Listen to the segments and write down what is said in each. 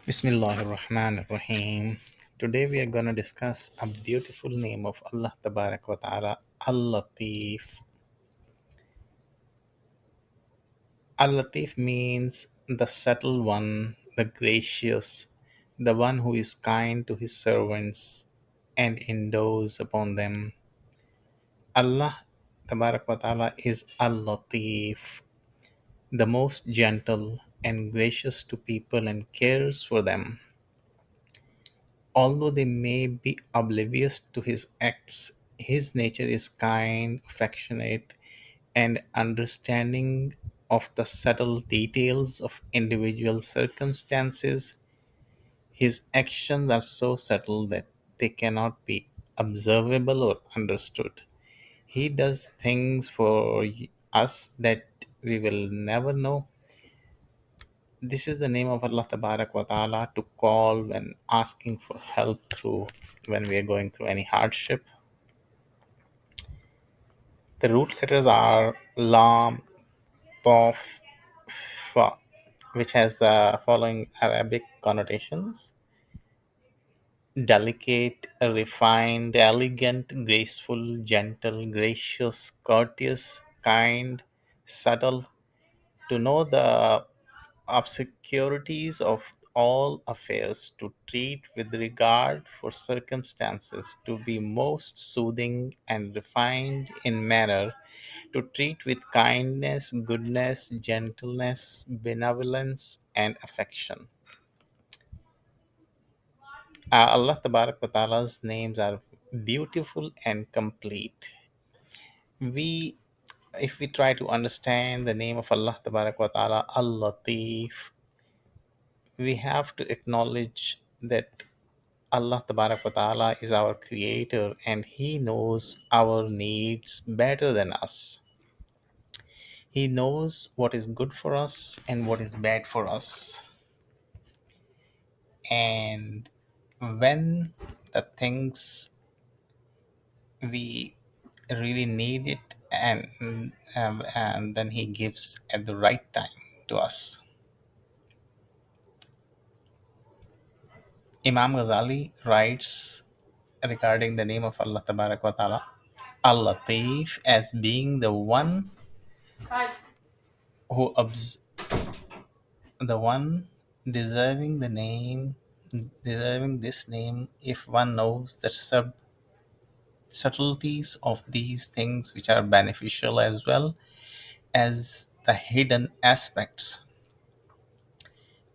Bismillahirrahmanirrahim. Today we are going to discuss a beautiful name of Allah Tabarak wa Ta'ala, Al-Latif. Al-Latif means the subtle one, the gracious, the one who is kind to his servants and endows upon them. Allah Tabarak wa Ta'ala is Al-Latif, the most gentle and gracious to people and cares for them. Although they may be oblivious to his acts, his nature is kind, affectionate, and understanding of the subtle details of individual circumstances. His actions are so subtle that they cannot be observable or understood. He does things for us that we will never know. This is the name of Allah Tabarak wa Ta'ala to call when asking for help through when we are going through any hardship. The root letters are Lam, Taf, Fa, which has the following Arabic connotations: delicate, refined, elegant, graceful, gentle, gracious, courteous, kind, subtle. To know the obscurities of all affairs, to treat with regard for circumstances, to be most soothing and refined in manner, to treat with kindness, goodness, gentleness, benevolence, and affection. Allah Tabarak wa Ta'ala's names are beautiful and complete. We if we try to understand the name of Allah Tabarak wa Ta'ala, Al Latif, we have to acknowledge that Allah Tabarak wa Ta'ala is our creator and He knows our needs better than us. He knows what is good for us and what is bad for us. And when the things we really need it, and then He gives at the right time to us. Imam Ghazali writes regarding the name of Allah Tabarak wa Ta'ala, Al Latif, as being the one who the one deserving the name, deserving this name, if one knows the subtleties of these things which are beneficial as well as the hidden aspects,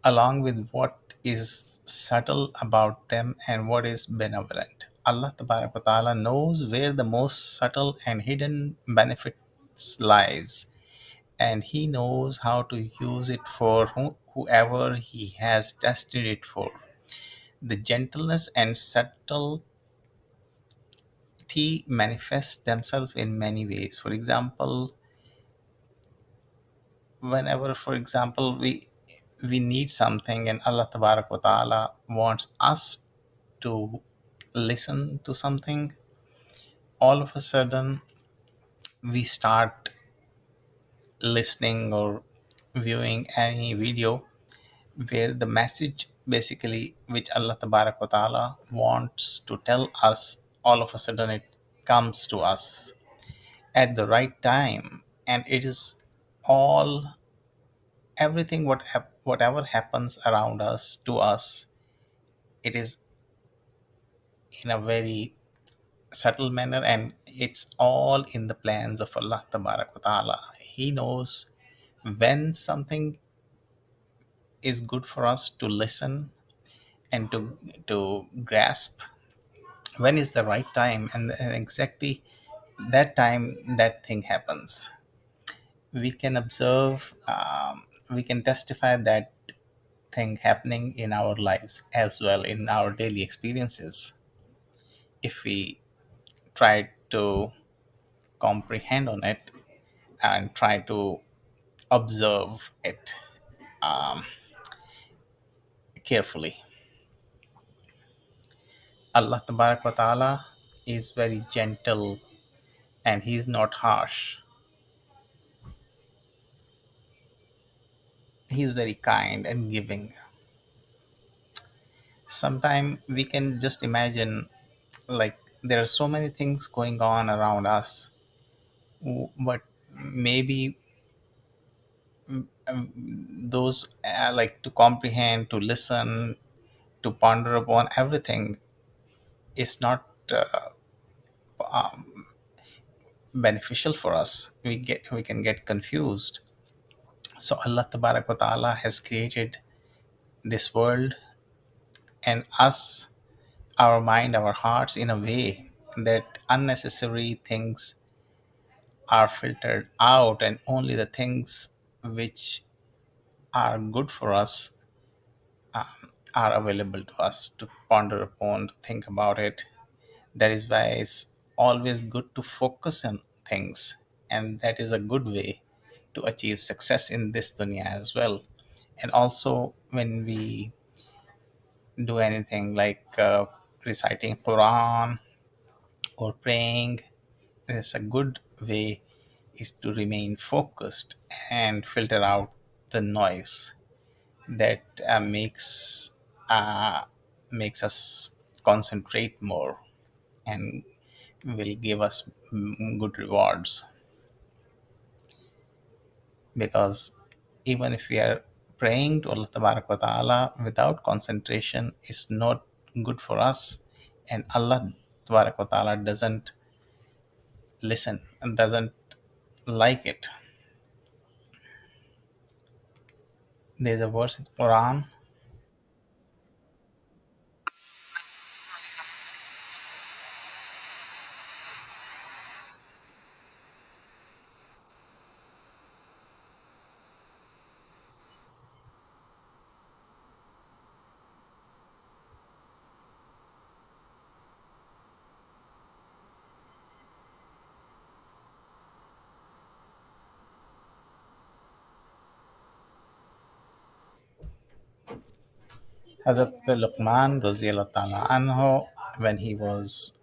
along with what is subtle about them and what is benevolent. Allah Tabarak wa Ta'ala knows where the most subtle and hidden benefits lies, and He knows how to use it for whoever He has destined it for. The gentleness and subtlety manifest themselves in many ways. For example, whenever, for example, we need something and Allah Tabarak wa Ta'ala wants us to listen to something, all of a sudden we start listening or viewing any video where the message basically which Allah Tabarak wa Ta'ala wants to tell us, all of a sudden it comes to us at the right time, and it is all everything whatever happens around us to us, it is in a very subtle manner, and it's all in the plans of Allah Tabarak wa Ta'ala. He knows when something is good for us to listen and to grasp, when is the right time, and exactly that time that thing happens. We can observe, we can testify that thing happening in our lives as well, in our daily experiences, if we try to comprehend on it and try to observe it carefully. Allah Tabarak wa Ta'ala is very gentle and He is not harsh. He is very kind and giving. Sometimes we can just imagine, like, there are so many things going on around us, but maybe those like to comprehend, to listen, to ponder upon everything is not beneficial for us. We can get confused. So Allah Tabarak wa Ta'ala has created this world and us, our mind, our hearts, in a way that unnecessary things are filtered out, and only the things which are good for us are available to us to ponder upon, to think about it. That is why it's always good to focus on things, and that is a good way to achieve success in this dunya as well. And also, when we do anything like reciting Quran or praying, is a good way is to remain focused and filter out the noise that uh, makes us concentrate more and will give us good rewards. Because even if we are praying to Allah Tabarak wa Ta'ala without concentration is not good for us, and Allah Tabarak wa Ta'ala doesn't listen and doesn't like it. There's a verse in Quran. Hazrat Luqman Raziyallahu Ta'ala anhu, when he was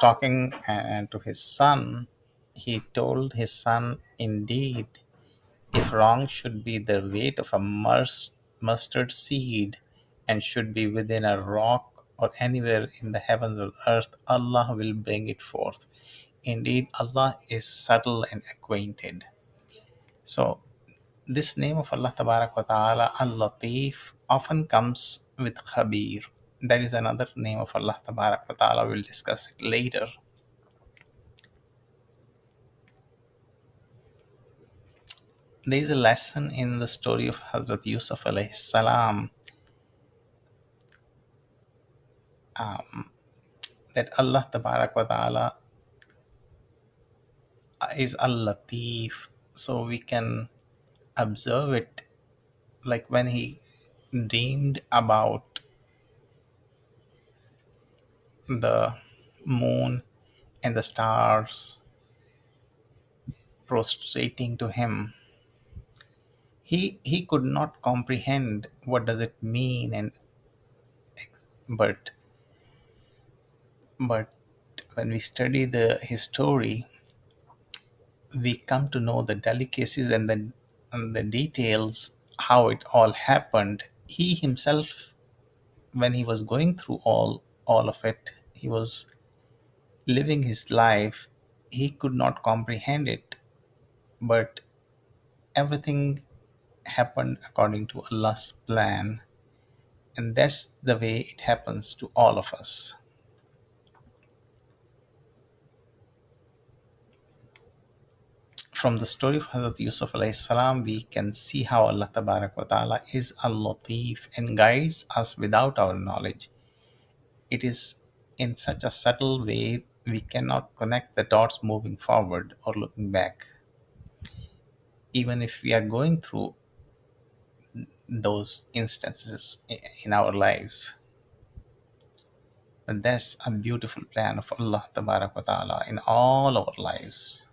talking to his son, he told his son, indeed, if wrong should be the weight of a mustard seed and should be within a rock or anywhere in the heavens or earth, Allah will bring it forth. Indeed, Allah is subtle and acquainted. So, this name of Allah Tabarak wa Ta'ala, Al Latif, often comes with Khabir. That is another name of Allah Tabarak wa Ta'ala. We'll discuss it later. There is a lesson in the story of Hazrat Yusuf alayhi salam, that Allah Tabarak wa Ta'ala is Al Latif. So we can observe it, like when he dreamed about the moon and the stars prostrating to him. He could not comprehend what does it mean, and but but when we study his story, we come to know the delicacies and the details how it all happened. He himself, when he was going through all of it, he was living his life. He could not comprehend it, but everything happened according to Allah's plan, and that's the way it happens to all of us. From the story of Hazrat Yusuf alayhi salam, we can see how Allah Tabarak wa Ta'ala is al-Latif and guides us without our knowledge. It is in such a subtle way we cannot connect the dots moving forward or looking back, even if we are going through those instances in our lives. But that's a beautiful plan of Allah Tabarak wa Ta'ala in all our lives.